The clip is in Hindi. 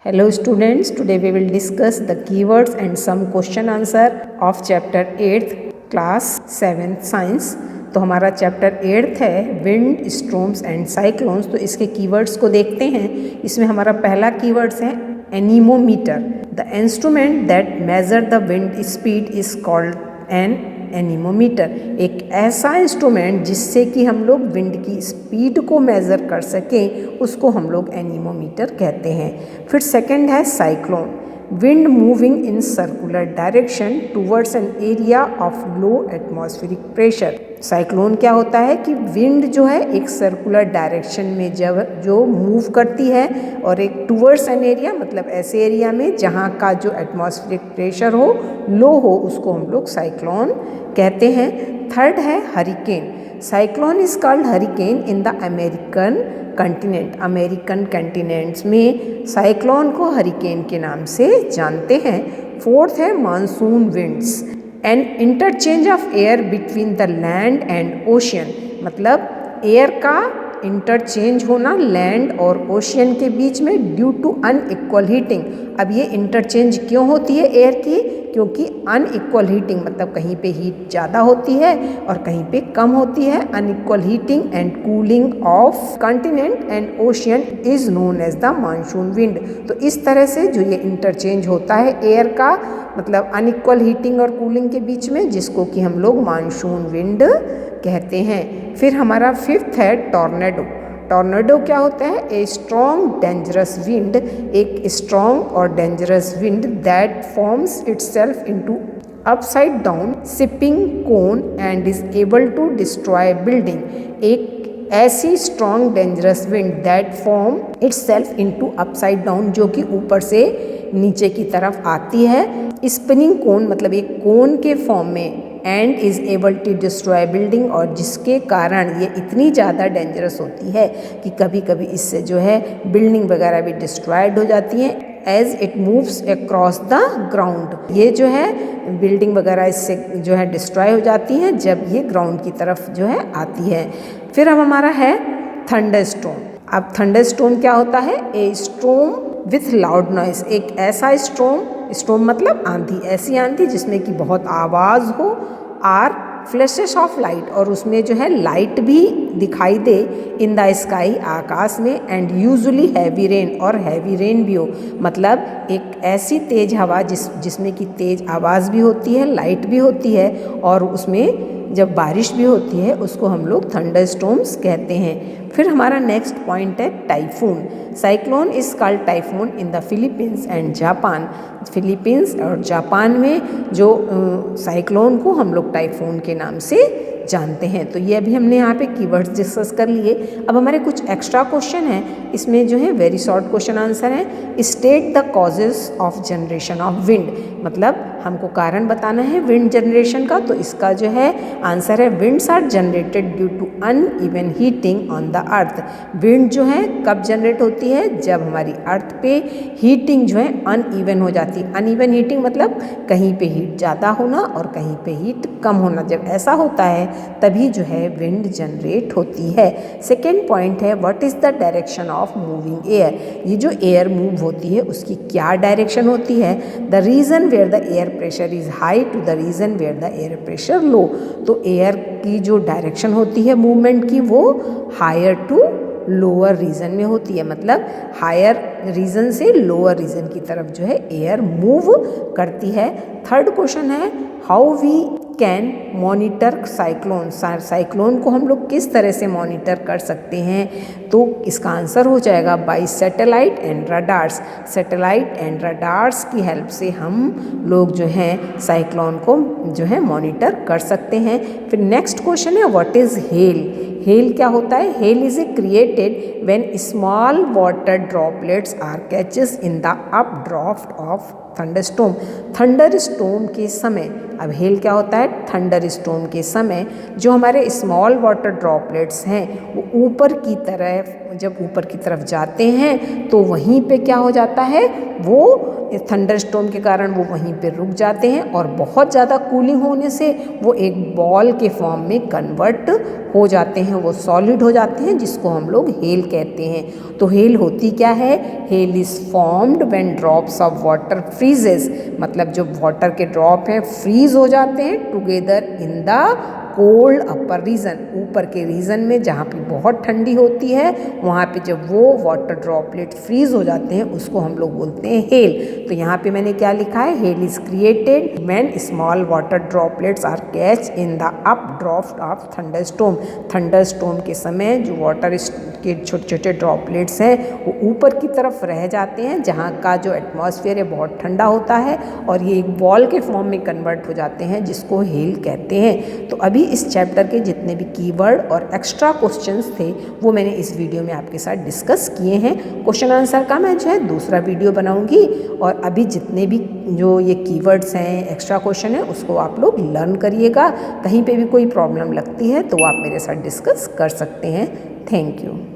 Hello students, today we will discuss the keywords and some question answer of chapter 8th class 7th science। तो हमारा चैप्टर 8th है विंड, स्टॉर्म्स एंड साइक्लोन्स। तो इसके कीवर्ड्स को देखते हैं। इसमें हमारा पहला कीवर्ड्स है anemometer. The instrument that measure the wind speed is called an anemometer. एक ऐसा इंस्ट्रूमेंट जिससे कि हम लोग विंड की स्पीड को मेज़र कर सकें उसको हम लोग एनीमोमीटर कहते हैं। फिर सेकंड है cyclone, wind moving in circular direction towards an area of low atmospheric pressure. Cyclone क्या होता है कि विंड जो है एक सर्कुलर डायरेक्शन में जब जो मूव करती है और एक टूवर्ड्स एन एरिया मतलब ऐसे एरिया में जहाँ का जो एटमॉस्फेरिक प्रेशर हो लो हो उसको हम लोग साइक्लोन कहते हैं। थर्ड है hurricane, cyclone is called hurricane in the American continent. American continents में साइक्लोन को हरिकेन के नाम से जानते हैं। फोर्थ है monsoon winds, an interchange of air between the land and ocean. मतलब एयर का इंटरचेंज होना लैंड और ओशियन के बीच में ड्यू टू अनइक्वल हीटिंग। अब ये इंटरचेंज क्यों होती है एयर की? क्योंकि अनइक्वल हीटिंग मतलब कहीं पे हीट ज़्यादा होती है और कहीं पे कम होती है। Unequal heating and cooling of continent and ocean is known as the monsoon wind. तो इस तरह से जो ये इंटरचेंज होता है एयर का मतलब अनइक्वल हीटिंग और कूलिंग के बीच में, जिसको कि हम लोग मानसून विंड कहते हैं। फिर हमारा फिफ्थ है टॉर्नेडो। टॉर्नेडो क्या होता है? ए स्ट्रॉन्ग डेंजरस विंड, एक स्ट्रॉन्ग और dangerous wind that forms itself into upside down sipping cone and is able to destroy building. एक ऐसी strong dangerous wind that form itself into upside down जो कि ऊपर से नीचे की तरफ आती है। स्पिनिंग कोन मतलब एक कोन के फॉर्म में, and is able to destroy building और जिसके कारण ये इतनी ज़्यादा डेंजरस होती है कि कभी कभी इससे जो है बिल्डिंग वगैरह भी डिस्ट्रॉयड हो जाती हैं as it moves across the ground. ये जो है बिल्डिंग वगैरह इससे जो है डिस्ट्रॉय हो जाती हैं जब ये ग्राउंड की तरफ जो है आती है। फिर अब हमारा है थंडरस्टॉर्म। अब थंडरस्टॉर्म क्या होता है? ए स्टॉर्म विथ लाउड नॉइस, एक ऐसा स्टॉर्म मतलब आंधी, ऐसी आंधी जिसमें कि बहुत आवाज़ हो, आर फ्लैशेस ऑफ लाइट और उसमें जो है लाइट भी दिखाई दे इन द स्काई, आकाश में, एंड यूजुअली हैवी रेन और हैवी रेन भी हो। मतलब एक ऐसी तेज़ हवा जिसमें कि तेज़ आवाज़ भी होती है, लाइट भी होती है और उसमें जब बारिश भी होती है उसको हम लोग थंडरस्टॉर्म्स कहते हैं। फिर हमारा नेक्स्ट पॉइंट है typhoon. Cyclone is called typhoon in the Philippines and Japan. Philippines और जापान में जो साइक्लोन को हम लोग टाइफून के नाम से जानते हैं। तो ये अभी हमने यहाँ पे कीवर्ड्स डिस्कस कर लिए। अब हमारे कुछ एक्स्ट्रा क्वेश्चन हैं, इसमें जो है वेरी शॉर्ट क्वेश्चन आंसर है। State the causes of generation of wind, मतलब हमको कारण बताना है विंड जनरेशन का। तो इसका जो है आंसर है winds are generated due to uneven heating on the earth. Wind जो है कब जनरेट होती है? जब हमारी अर्थ पे हीटिंग जो है अनइवन हो जाती है। अनइवन हीटिंग मतलब कहीं पे हीट ज़्यादा होना और कहीं पे हीट कम होना। जब ऐसा होता है तभी जो है विंड जनरेट होती है। सेकेंड पॉइंट है what is the direction of moving air. ये जो एयर मूव होती है उसकी क्या डायरेक्शन होती है? The region where the air pressure is high to the region where the air pressure low. तो एयर की जो डायरेक्शन होती है मूवमेंट की वो हायर टू लोअर रीजन में होती है। मतलब हायर रीजन से लोअर रीजन की तरफ जो है एयर मूव करती है। थर्ड क्वेश्चन है how we can monitor cyclone. Cyclone को हम लोग किस तरह से मॉनिटर कर सकते हैं? तो इसका आंसर हो जाएगा by satellite and radars. Satellite and radars की हेल्प से हम लोग जो हैं साइक्लोन को जो है मॉनिटर कर सकते हैं। फिर नेक्स्ट क्वेश्चन है व्हाट इज़ हेल। हेल क्या होता है? Hail is created when small water droplets are catches in the updraft of thunderstorm. Thunderstorm के समय, अब हेल क्या होता है? थंडरस्टॉर्म के समय जो हमारे स्मॉल वाटर ड्रॉपलेट्स हैं वो ऊपर की तरफ, जब ऊपर की तरफ जाते हैं तो वहीं पे क्या हो जाता है? वो थंडर स्टॉर्म के कारण वो वहीं पे रुक जाते हैं और बहुत ज़्यादा कूलिंग होने से वो एक बॉल के फॉर्म में कन्वर्ट हो जाते हैं, वो सॉलिड हो जाते हैं, जिसको हम लोग हेल कहते हैं। तो हेल होती क्या है? Hell is formed when drops of water freezes, मतलब जो वाटर के ड्रॉप हैं फ्रीज हो जाते हैं together in the cold upper region, ऊपर के रीजन में जहाँ पे बहुत ठंडी होती है वहाँ पे जब वो वाटर ड्रॉपलेट फ्रीज हो जाते हैं उसको हम लोग बोलते हैं हेल। तो यहाँ पे मैंने क्या लिखा है? Hail is created when small water droplets are catch in the updraft of thunderstorm. Thunderstorm के समय जो वाटर के छोटे छोटे ड्रॉपलेट्स हैं वो ऊपर की तरफ रह जाते हैं जहाँ का जो एटमॉस्फेयर है बहुत ठंडा होता है और ये एक बॉल के फॉर्म में कन्वर्ट हो जाते हैं, जिसको हेल कहते हैं। तो अभी इस चैप्टर के जितने भी कीवर्ड और एक्स्ट्रा क्वेश्चंस थे वो मैंने इस वीडियो में आपके साथ डिस्कस किए हैं। क्वेश्चन आंसर का मैं जो है दूसरा वीडियो बनाऊंगी और अभी जितने भी जो ये कीवर्ड्स हैं, एक्स्ट्रा क्वेश्चन है, उसको आप लोग लर्न करिएगा। कहीं पे भी कोई प्रॉब्लम लगती है तो आप मेरे साथ डिस्कस कर सकते हैं। Thank you.